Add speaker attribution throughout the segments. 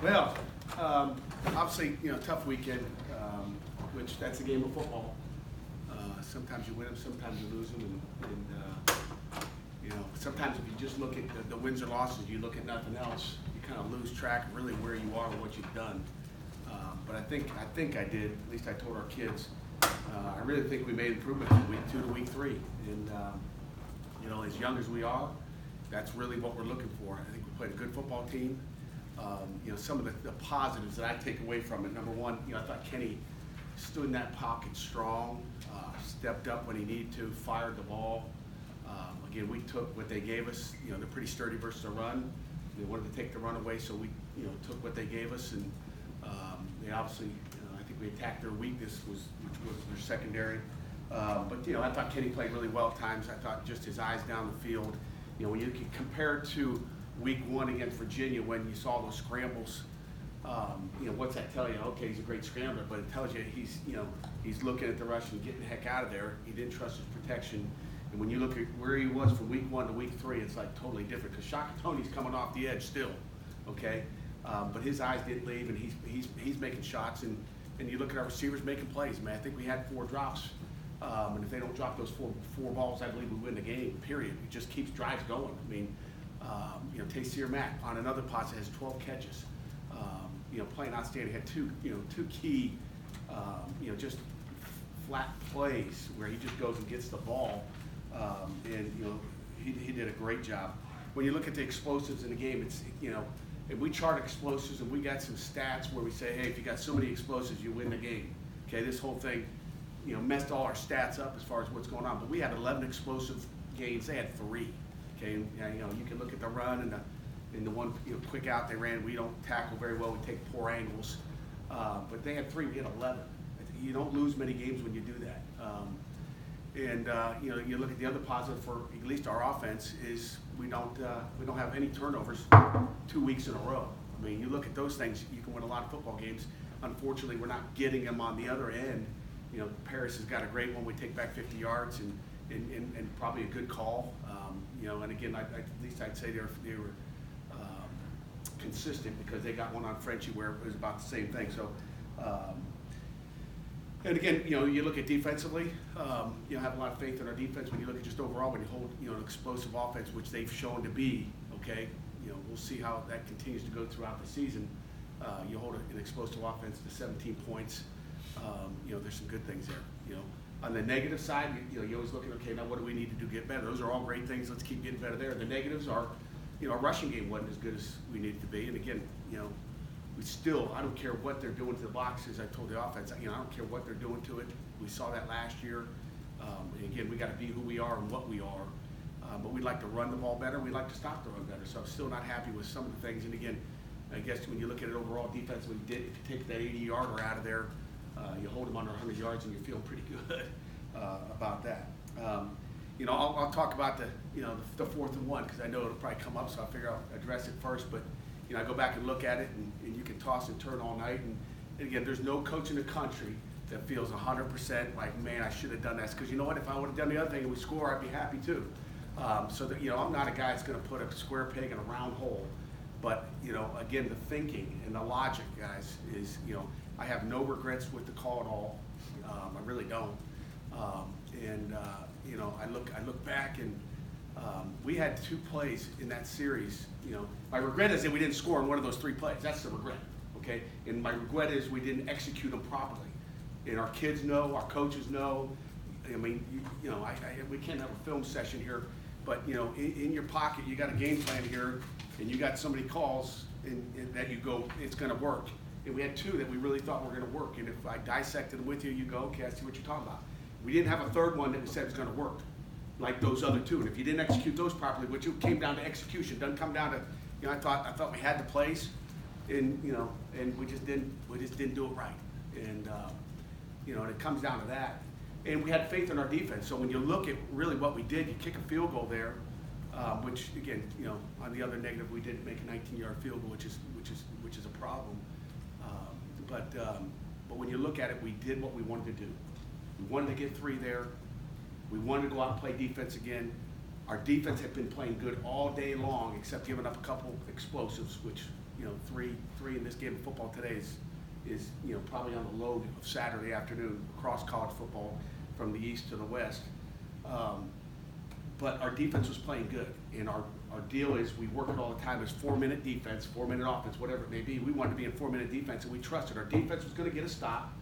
Speaker 1: Well, obviously, tough weekend, which that's a game of football. Sometimes you win them, sometimes you lose them, and sometimes if you just look at the wins or losses, you look at nothing else, you kind of lose track of really where you are and what you've done. But I think I did. At least I told our kids. I really think we made improvement from week 2 to week 3, and as young as we are, that's really what we're looking for. I think we played a good football team. Some of the positives that I take away from it. Number one, I thought Kenny stood in that pocket strong, stepped up when he needed to, fired the ball. Again, we took what they gave us. They're pretty sturdy versus the run. They wanted to take the run away, so we took what they gave us, and they obviously, I think we attacked their weakness, which was their secondary. But I thought Kenny played really well at times. I thought just his eyes down the field. When you can compare it to week 1 against Virginia, when you saw those scrambles, what's that tell you? Okay, he's a great scrambler, but it tells you he's looking at the rush and getting the heck out of there. He didn't trust his protection. And when you look at where he was from week 1 to week 3, it's like totally different, because Shaka Tony's coming off the edge still, okay? But his eyes didn't leave, and he's making shots, and you look at our receivers making plays, man. I think we had 4 drops. And if they don't drop those four balls, I believe we win the game, period. It just keeps drives going. I mean, Tayseer Mack on another pass has 12 catches. Playing outstanding, had two key, just flat plays where he just goes and gets the ball. He did a great job. When you look at the explosives in the game, it's, if we chart explosives and we got some stats where we say, hey, if you got so many explosives, you win the game. Okay, this whole thing, messed all our stats up as far as what's going on. But we had 11 explosive gains. They had 3. Okay, and, you can look at the run and the one quick out they ran. We don't tackle very well. We take poor angles. But they had 3. We had 11. You don't lose many games when you do that. You look at the other positive for at least our offense is we don't have any turnovers 2 weeks in a row. I mean, you look at those things, you can win a lot of football games. Unfortunately, we're not getting them on the other end. Paris has got a great one. We take back 50 yards and probably a good call. And again, at least I'd say they were consistent, because they got one on Frenchie where it was about the same thing. So, and again, you look at defensively, have a lot of faith in our defense. When you look at just overall, when you hold, an explosive offense, which they've shown to be, okay, we'll see how that continues to go throughout the season. You hold an explosive offense to 17 points. There's some good things there. On the negative side, you always look at, okay, now what do we need to do to get better? Those are all great things. Let's keep getting better there. The negatives are, our rushing game wasn't as good as we needed to be. And again, we still, I don't care what they're doing to the boxes. I told the offense, I don't care what they're doing to it. We saw that last year. And again, we got to be who we are and what we are. But we'd like to run the ball better. We'd like to stop the run better. So I'm still not happy with some of the things. And again, I guess when you look at it overall, defensively, if you take that 80-yarder out of there, you hold them under 100 yards, and you feel pretty good about that. I'll talk about the 4th and 1, because I know it'll probably come up, so I'll figure I'll address it first. But I go back and look at it, and you can toss and turn all night. And again, there's no coach in the country that feels 100% like, man, I should have done this. Because you know what? If I would have done the other thing and we score, I'd be happy too. So that I'm not a guy that's going to put a square peg in a round hole. But again, the thinking and the logic, guys, is I have no regrets with the call at all. I really don't. I look back, and we had 2 plays in that series. My regret is that we didn't score in one of those 3 plays. That's the regret, okay? And my regret is we didn't execute them properly. And our kids know, our coaches know. I mean, we can't have a film session here, but in your pocket, you got a game plan here, and you got somebody calls and that you go, it's going to work. And we had 2 that we really thought were going to work. And if I dissected them with you, you go, okay, I see what you're talking about. We didn't have a 3rd one that we said was going to work, like those other 2. And if you didn't execute those properly, which came down to execution, doesn't come down to, I thought we had the plays, and and we just didn't do it right. And and it comes down to that. And we had faith in our defense. So when you look at really what we did, you kick a field goal there, which again, on the other negative, we did make a 19-yard field goal, which is a problem. But when you look at it, we did what we wanted to do. We wanted to get 3 there. We wanted to go out and play defense again. Our defense had been playing good all day long, except giving up a couple explosives, which, you know, three in this game of football today is you know, probably on the low of Saturday afternoon across college football from the east to the west. But our defense was playing good, and our deal is we work it all the time as 4-minute defense, 4-minute offense, whatever it may be. We wanted to be in 4-minute defense, and we trusted our defense was going to get a stop.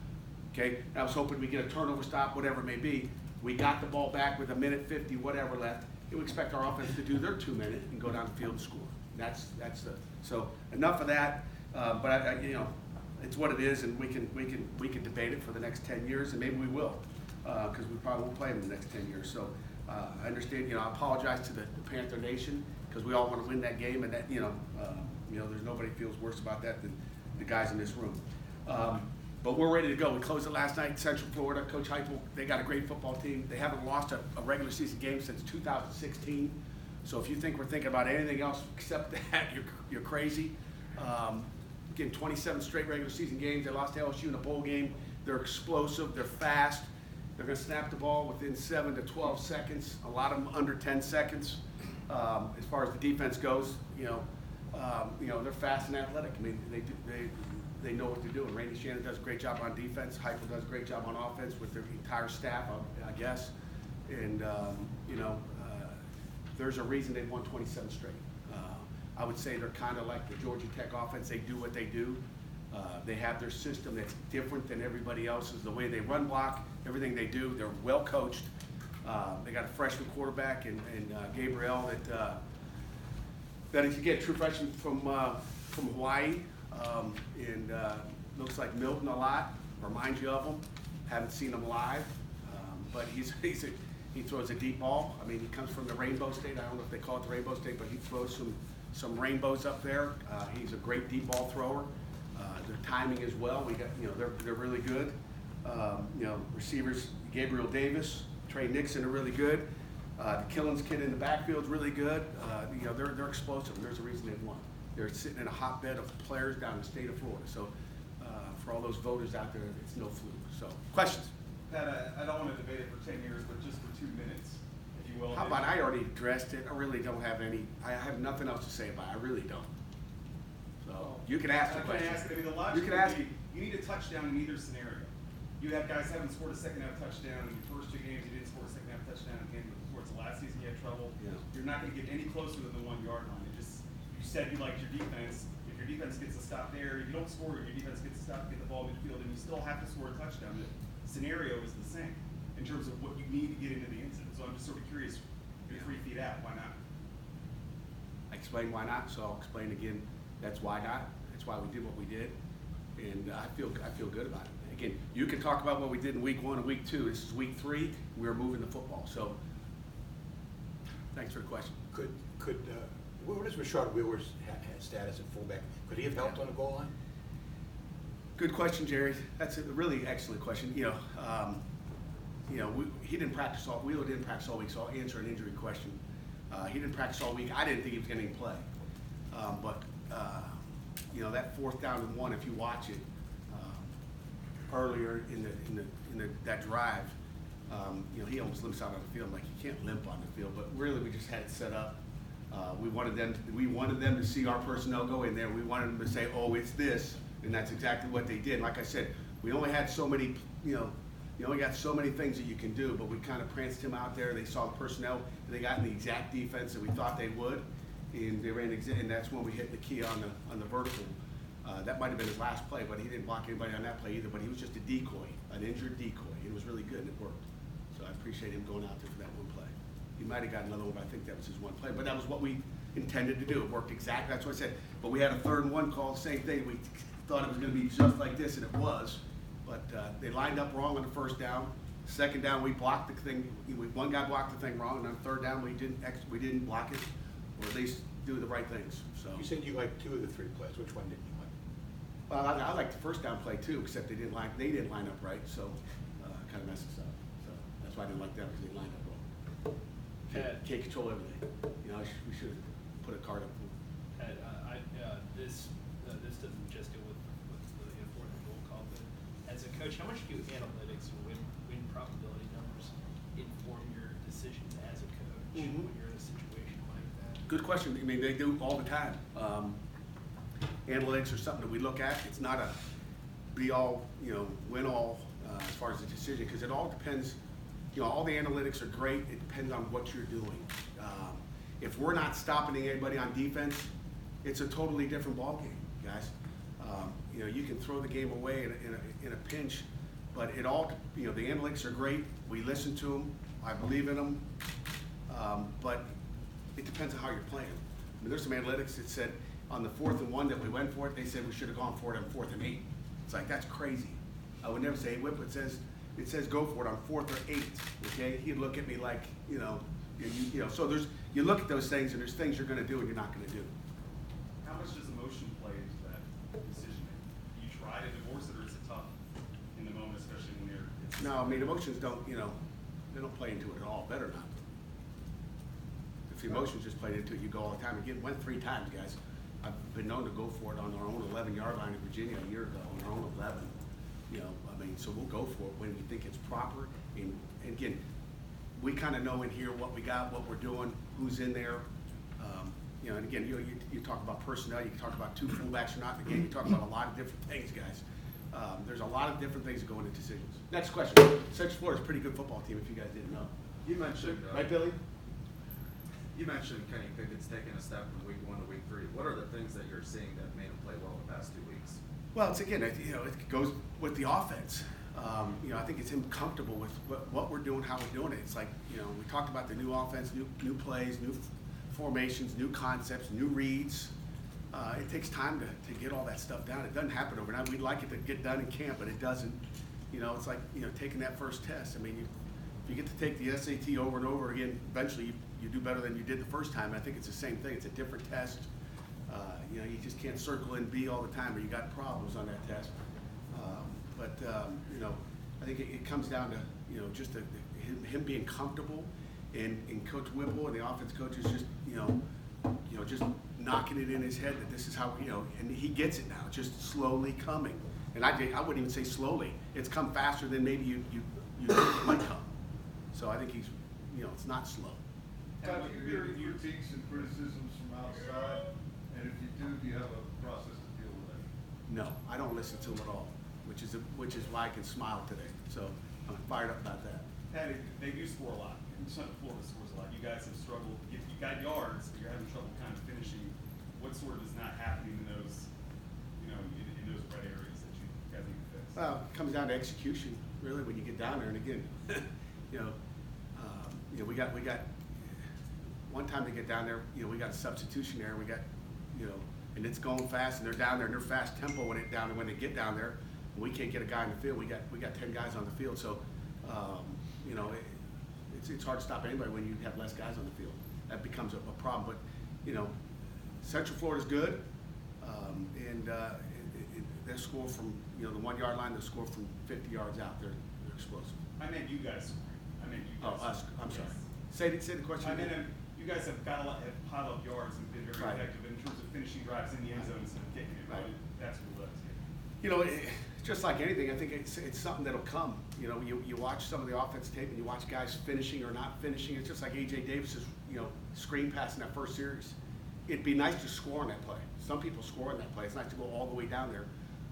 Speaker 1: Okay, and I was hoping we get a turnover stop, whatever it may be. We got the ball back with 1:50, whatever left. And we expect our offense to do their 2-minute and go down the field and score. That's the so enough of that. But I, you know, it's what it is, and we can debate it for the next 10 years, and maybe we will, because we probably won't play them in the next 10 years. So I understand. You know, I apologize to the Panther Nation because we all want to win that game, and that you know, there's nobody feels worse about that than the guys in this room. But we're ready to go. We closed it last night in Central Florida. Coach Heupel, they got a great football team. They haven't lost a regular season game since 2016. So if you think we're thinking about anything else except that, you're crazy. Again, 27 straight regular season games. They lost to LSU in a bowl game. They're explosive. They're fast. They're going to snap the ball within 7 to 12 seconds. A lot of them under 10 seconds. As far as the defense goes, you know, they're fast and athletic. I mean, they know what they're doing. Randy Shannon does a great job on defense. Heupel does a great job on offense with their entire staff, I guess. And, you know, there's a reason they've won 27 straight. I would say they're kind of like the Georgia Tech offense. They do what they do. They have their system that's different than everybody else's. The way they run block, everything they do, they're well coached. They got a freshman quarterback and Gabriel that if you get true freshman from Hawaii. And looks like Milton a lot, reminds you of him. Haven't seen him live, but he throws a deep ball. I mean, he comes from the Rainbow State. I don't know if they call it the Rainbow State, but he throws some rainbows up there. He's a great deep ball thrower. Their timing as well. We got, you know, they're really good. You know, receivers Gabriel Davis, Trey Nixon are really good. The Killins kid in the backfield is really good. You know, they're explosive, and there's a reason they've won. They're sitting in a hotbed of players down in the state of Florida. So for all those voters out there, it's no fluke. So questions?
Speaker 2: Pat, I don't want to debate it for 10 years, but just for 2 minutes, if you will.
Speaker 1: How about I already addressed it? I really don't have any. I have nothing else to say about it. I really don't. So you can ask the question.
Speaker 2: I mean, the logic would be, you need a touchdown in either scenario. You have guys haven't scored a second half touchdown in your first 2 games. You didn't score a second half touchdown in towards the last season. You had trouble.
Speaker 1: Yeah.
Speaker 2: You're not going to get any closer than the 1 yard line. It just, you said you liked your defense. If your defense gets a stop there, if you don't score, your defense gets a stop, get the ball midfield, and you still have to score a touchdown. The scenario is the same in terms of what you need to get into the incident. So I'm just sort of curious. You're 3 feet out. Why not?
Speaker 1: I explained why not, so I'll explain again. That's why not. That's why we did what we did, and I feel good about it. Again, you can talk about what we did in week 1 and week 2. This is week 3. We're moving the football. So, thanks for the question.
Speaker 3: What is Rashard Wheeler's status at fullback? Could he have helped on the goal line?
Speaker 1: Good question, Jerry. That's a really excellent question. He didn't practice all. Wheeler didn't practice all week, so I'll answer an injury question. He didn't practice all week. I didn't think he was going to play, but that 4th down and 1. If you watch it earlier in that drive, he almost limps out on the field. Like, you can't limp on the field, but really we just had it set up. We wanted them to see our personnel go in there. We wanted them to say, "Oh, it's this," and that's exactly what they did. Like I said, we only had so many. You only got so many things that you can do, but we kind of pranced him out there. They saw the personnel, and they got in the exact defense that we thought they would, and they ran and that's when we hit the key on the vertical. That might have been his last play, but he didn't block anybody on that play either. But he was just a decoy, an injured decoy. It was really good, and it worked. So I appreciate him going out there for that one play. He might have got another one, but I think that was his one play. But that was what we intended to do. It worked exactly. That's what I said. But we had a 3rd and 1 call, same thing. We thought it was going to be just like this, and it was. But they lined up wrong on the 1st down. 2nd down, we blocked the thing. One guy blocked the thing wrong, and on 3rd down, we didn't block it, or at least do the right things. So
Speaker 3: you said you liked 2 of the 3 plays. Which one didn't you like?
Speaker 1: Well, I liked the 1st down play too, except they didn't line up right, so kind of messed us up. So that's why I didn't like that, because they lined up wrong. Can't control everything. We should have put a card up.
Speaker 4: Pat, this doesn't just deal with the important roll call, but as a coach, how much do analytics or win probability numbers inform your decisions as a coach when you're in a
Speaker 1: Good question. I mean, they do all the time. Analytics are something that we look at. It's not a be-all, win-all as far as the decision, because it all depends. All the analytics are great. It depends on what you're doing. If we're not stopping anybody on defense, it's a totally different ballgame, guys. You can throw the game away in a pinch, but it all, the analytics are great. We listen to them. I believe in them. But it depends on how you're playing. I mean, there's some analytics that said on the 4th and 1 that we went for it, they said we should have gone for it on 4th and 8. It's like, that's crazy. I would never say, Whip, it says go for it on 4th or 8, okay? He'd look at me like, so you look at those things, and there's things you're gonna do and you're not gonna do.
Speaker 2: How much does emotion play into that decision making? Do you try to divorce it, or is it tough in the moment, especially when you're?
Speaker 1: No, I mean, emotions don't, they don't play into it at all. Better not. If the emotions just played into it, you go all the time. Again, went 3 times, guys. I've been known to go for it on our own 11-yard line in Virginia a year ago, on our own 11. So we'll go for it when we think it's proper. And again, we kind of know in here what we got, what we're doing, who's in there. And again, you talk about personnel, you talk about 2 fullbacks or not in the game, you talk about a lot of different things, guys. There's a lot of different things that go into decisions. Next question. Central Florida's a pretty good football team, if you guys didn't know.
Speaker 5: You mentioned,
Speaker 1: Right, Billy?
Speaker 5: You mentioned Kenny Pickett's taking a step from week 1 to week 3. What are the things that you're seeing that made him play well the past 2 weeks?
Speaker 1: Well, it's again, it goes with the offense. I think it's him comfortable with what we're doing, how we're doing it. It's like, we talked about the new offense, new plays, new formations, new concepts, new reads. It takes time to get all that stuff down. It doesn't happen overnight. We'd like it to get done in camp, but it doesn't. It's like, taking that first test. I mean, if you get to take the SAT over and over again, eventually you do better than you did the first time. And I think it's the same thing. It's a different test. You just can't circle in B all the time, or you got problems on that test. I think it comes down to, just him being comfortable, and Coach Whipple and the offense coach is just, just knocking it in his head that this is how, and he gets it now. It's just slowly coming. And I wouldn't even say slowly. It's come faster than maybe you think it might come. So I think he's, it's not slow.
Speaker 6: Have you heard critiques and criticisms from outside? And if you do you have a process to deal with that?
Speaker 1: No, I don't listen to him at all, which is why I can smile today. So I'm fired up about that.
Speaker 2: Patty, they do score a lot. And Central Florida scores a lot. You guys have struggled. You got yards, but you're having trouble kind of finishing. What sort of is not happening in those, in those red areas that you guys need to fix?
Speaker 1: Well, it comes down to execution, really, when you get down there. And again, we got one time to get down there. We got a substitution there. We got, and it's going fast, and they're down there, and they're fast tempo when they get down there. And we can't get a guy in the field. We got 10 guys on the field. So, it's hard to stop anybody when you have less guys on the field. That becomes a problem. But Central Florida's good, and they score from the 1-yard line. They score from 50 yards out. They're explosive.
Speaker 2: I meant you guys scoring. I meant you guys.
Speaker 1: Oh, us. I'm
Speaker 2: Yes.
Speaker 1: sorry. Say the question
Speaker 2: I
Speaker 1: again.
Speaker 2: meant you guys have got have piled up yards and been very
Speaker 1: Right.
Speaker 2: effective in terms of finishing drives in the end zone instead of kicking it.
Speaker 1: Right.
Speaker 2: That's what it was.
Speaker 1: Just like anything, I think it's something that'll come. You watch some of the offense tape, and you watch guys finishing or not finishing. It's just like A.J. Davis's, screen pass in that first series. It'd be nice to score on that play. Some people score on that play. It's nice to go all the way down there.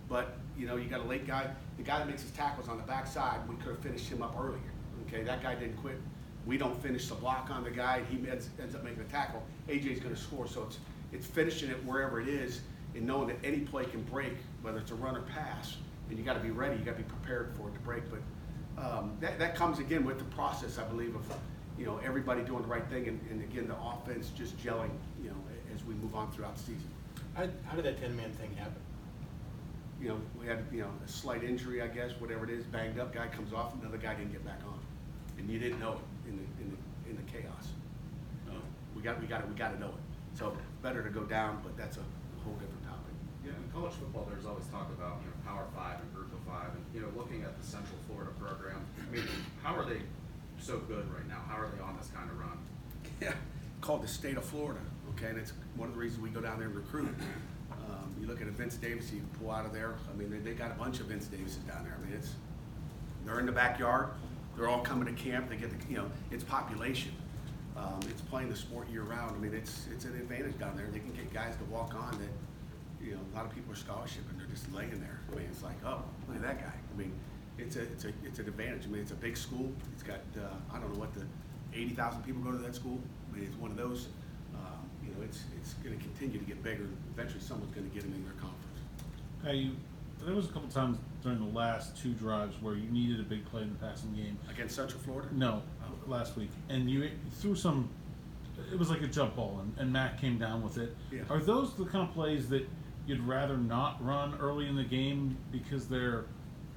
Speaker 1: But, you got a late guy. The guy that makes his tackles on the backside, we could have finished him up earlier. Okay, that guy didn't quit. We don't finish the block on the guy. He ends up making a tackle. A.J.'s going to score. So it's finishing it wherever it is, and knowing that any play can break, whether it's a run or pass. And you got to be ready. You got to be prepared for it to break. But that comes again with the process, I believe, of everybody doing the right thing, and again the offense just gelling, as we move on throughout the season.
Speaker 3: How did that 10-man thing happen?
Speaker 1: We had a slight injury, I guess, whatever it is, banged up. Guy comes off, another guy didn't get back on, and you didn't know it in the chaos. We got to know it. So better to go down, but that's a whole different topic.
Speaker 5: Yeah, in college football, there's always talk about Power 5 and Group of 5, and looking at the Central Florida program. I mean, how are they so good right now? How are they on this kind of run?
Speaker 1: Yeah, called the state of Florida. Okay, and it's one of the reasons we go down there and recruit. You look at a Vince Davis, you pull out of there. I mean, they got a bunch of Vince Davises down there. I mean, they're in the backyard. They're all coming to camp. They get it's population. It's playing the sport year round. I mean, it's an advantage down there. They can get guys to walk on that, you know, a lot of people are scholarship and they're just laying there. I mean, it's like, oh, look at that guy. I mean, it's an advantage. I mean, it's a big school. It's got, I don't know what 80,000 people go to that school. I mean, it's one of those, you know, it's going to continue to get bigger. Eventually someone's going to get them in their conference.
Speaker 7: Hey, there was a couple times during the last two drives where you needed a big play in the passing game.
Speaker 1: Against Central Florida?
Speaker 7: No, last week. And you threw some, it was like a jump ball, and Matt came down with it.
Speaker 1: Yeah.
Speaker 7: Are those the kind of plays that you'd rather not run early in the game because they're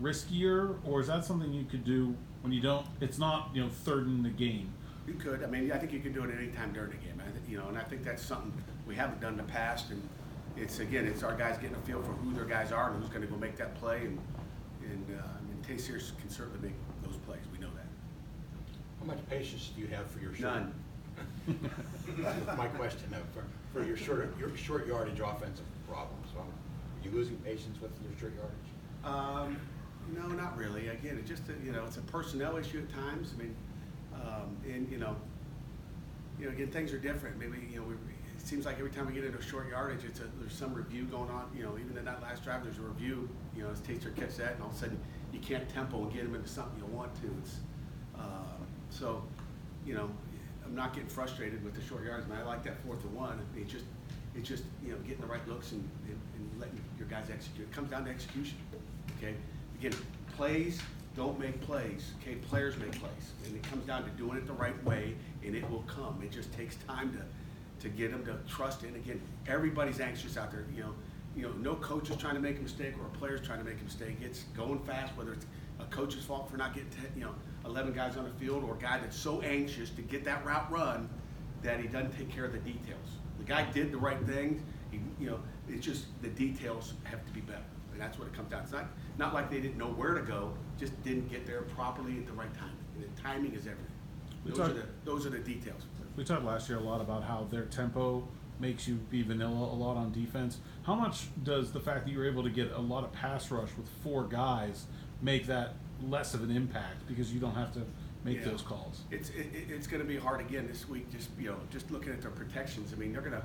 Speaker 7: riskier? Or is that something you could do when you don't, it's not, you know, third in the game?
Speaker 1: You could. I mean, I think you can do it at any time during the game. You know, and I think that's something we haven't done in the past. And it's our guys getting a feel for who their guys are and who's going to go make that play. And I mean, Tay Sears can certainly make those plays. We know that.
Speaker 3: How much patience do you have for your short?
Speaker 1: None.
Speaker 3: That's my question, for your short yardage offensive problems. So, are you losing patience with your short yardage?
Speaker 1: No, not really. Again, it just you know, it's a personnel issue at times. I mean, and you know, again, things are different. Maybe you know, it seems like every time we get into a short yardage, there's some review going on. You know, even in that last drive, there's a review. You know, as Taster catch that, and all of a sudden you can't tempo and get them into something you want to. It's so, you know, I'm not getting frustrated with the short yards. I mean, I like that 4th and 1. It's just you know, getting the right looks and letting your guys execute. It comes down to execution. Okay, again, plays don't make plays. Okay, players make plays, and it comes down to doing it the right way, and it will come. It just takes time to get them to trust it. And again, everybody's anxious out there. You know, no coach is trying to make a mistake or a player's trying to make a mistake. It's going fast, whether it's a coach's fault for not getting 11 guys on the field, or a guy that's so anxious to get that route run that he doesn't take care of the details. The guy did the right thing. You know, it's just the details have to be better, and that's what it comes down. It's not like they didn't know where to go, just didn't get there properly at the right time. And the timing is everything. Those are the details.
Speaker 7: We talked last year a lot about how their tempo makes you be vanilla a lot on defense. How much does the fact that you're able to get a lot of pass rush with 4 guys make that less of an impact because you don't have to make those calls?
Speaker 1: It's going to be hard again this week. Just looking at their protections. I mean, they're gonna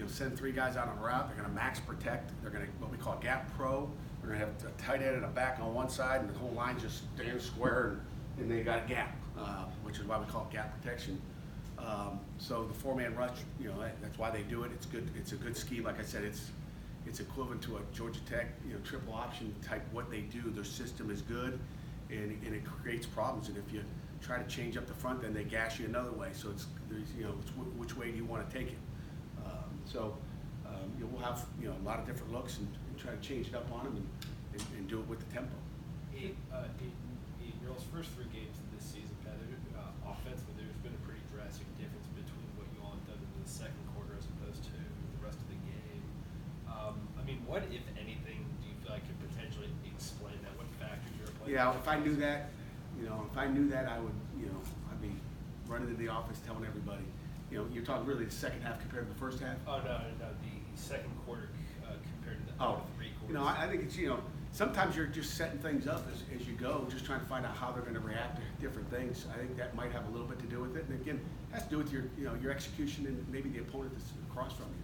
Speaker 1: send 3 guys out on a route. They're gonna max protect. They're gonna what we call gap pro. They're gonna have a tight end and a back on one side, and the whole line just stands square, and they got a gap, which is why we call it gap protection. So the 4-man rush, you know, that's why they do it. It's good. It's a good scheme. Like I said, it's equivalent to a Georgia Tech, you know, triple option type. What they do, their system is good, and it creates problems. And if you try to change up the front, then they gash you another way. So it's which way do you want to take it? We'll have a lot of different looks and try to change it up on them and do it with the tempo.
Speaker 4: In y'all's first 3 games of this season, Pat, offensively, there's been a pretty drastic difference between what you all have done in the second quarter as opposed to the rest of the game. I mean, what, if anything, do you feel like could potentially explain that? What factors you're playing?
Speaker 1: Yeah, if I knew that, I would, I'd be running to the office telling everybody. You're talking really the second half compared to the first half?
Speaker 4: Oh, no, the second quarter compared to the other 3 quarters.
Speaker 1: I think it's, sometimes you're just setting things up as you go, just trying to find out how they're going to react to different things. I think that might have a little bit to do with it. And again, it has to do with your execution and maybe the opponent that's across from you.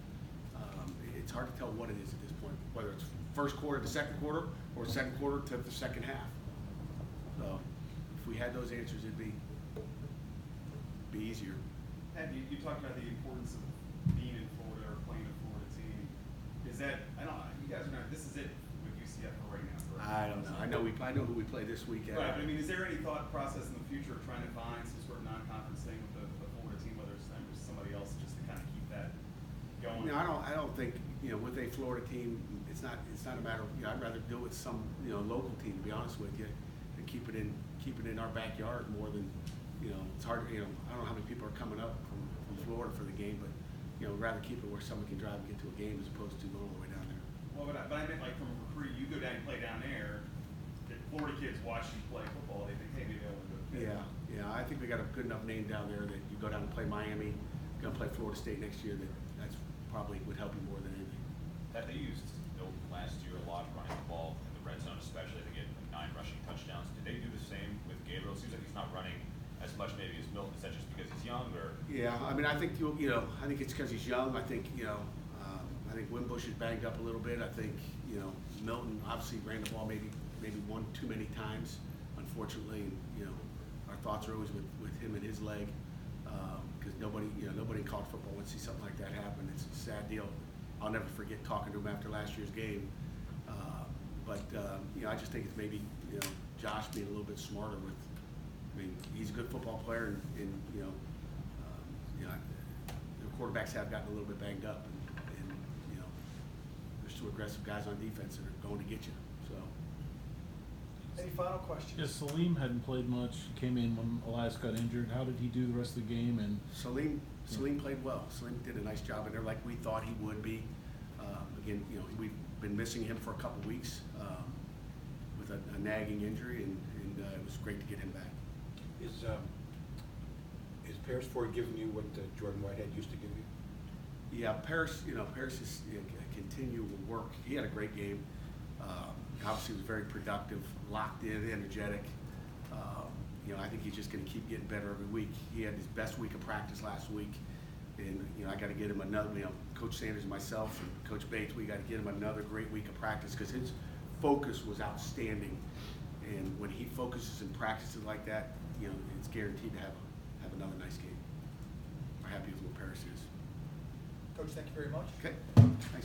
Speaker 1: It's hard to tell what it is at this point, whether it's first quarter to second quarter or second quarter to the second half. So if we had those answers, it'd be easier.
Speaker 2: Ed, you talked about the importance of being in Florida or playing a Florida team. Is that, I don't know, you guys are not, this is it with UCF for right now, correct?
Speaker 1: I don't know. I know who we play this weekend.
Speaker 2: Right, but I mean, is there any thought process in the future of trying to find some sort of non-conference thing with the Florida team, whether it's them or somebody else, just to kind of keep that going?
Speaker 1: I don't think, with a Florida team, it's not a matter of, I'd rather do it with some, local team, to be honest with you, and keep it in our backyard more than, it's hard, I don't know how many people are coming up from Florida for the game, but, rather keep it where someone can drive and get to a game as opposed to going all the way down there.
Speaker 2: Well, but I meant like from a recruit, you go down and play down there, if Florida kids watch you play football, they think, hey, maybe I want to go to Pitt.
Speaker 1: Yeah, I think we got a good enough name down there that you go down and play Miami, gonna play Florida State next year, that's probably would help you more than anything.
Speaker 8: That they used Milton last year a lot running the ball in the red zone, especially to get 9 rushing touchdowns. Did they do the same with Gabriel? It seems like he's not running as much maybe as Milton. Is that just because he's young, or
Speaker 1: mean, I think I think it's because he's young. I think I think Wimbush is banged up a little bit. I think Milton obviously ran the ball maybe one too many times, unfortunately. And, our thoughts are always with him and his leg, because nobody in college football would see something like that happen. It's a sad deal. I'll never forget talking to him after last year's game. But I just think it's maybe Josh being a little bit smarter with. I mean, he's a good football player, and the quarterbacks have gotten a little bit banged up, and there's two aggressive guys on defense that are going to get you. So.
Speaker 9: Any final questions?
Speaker 7: Yeah, Salim hadn't played much. He came in when Elias got injured. How did he do the rest of the game? And
Speaker 1: Salim played well. Salim did a nice job in there, like we thought he would be. Again, we've been missing him for a couple weeks with a nagging injury, and it was great to get him back.
Speaker 3: Is Paris Ford giving you what Jordan Whitehead used to give you?
Speaker 1: Yeah, Paris is continual work. He had a great game. Obviously, was very productive, locked in, energetic. I think he's just going to keep getting better every week. He had his best week of practice last week, and I got to get him another. Coach Saunders and myself and Coach Bates, we got to get him another great week of practice because his focus was outstanding. And when he focuses and practices like that, it's guaranteed to have another nice game. We're happy with what Paris is.
Speaker 9: Coach, thank you very much.
Speaker 1: Okay. Thanks.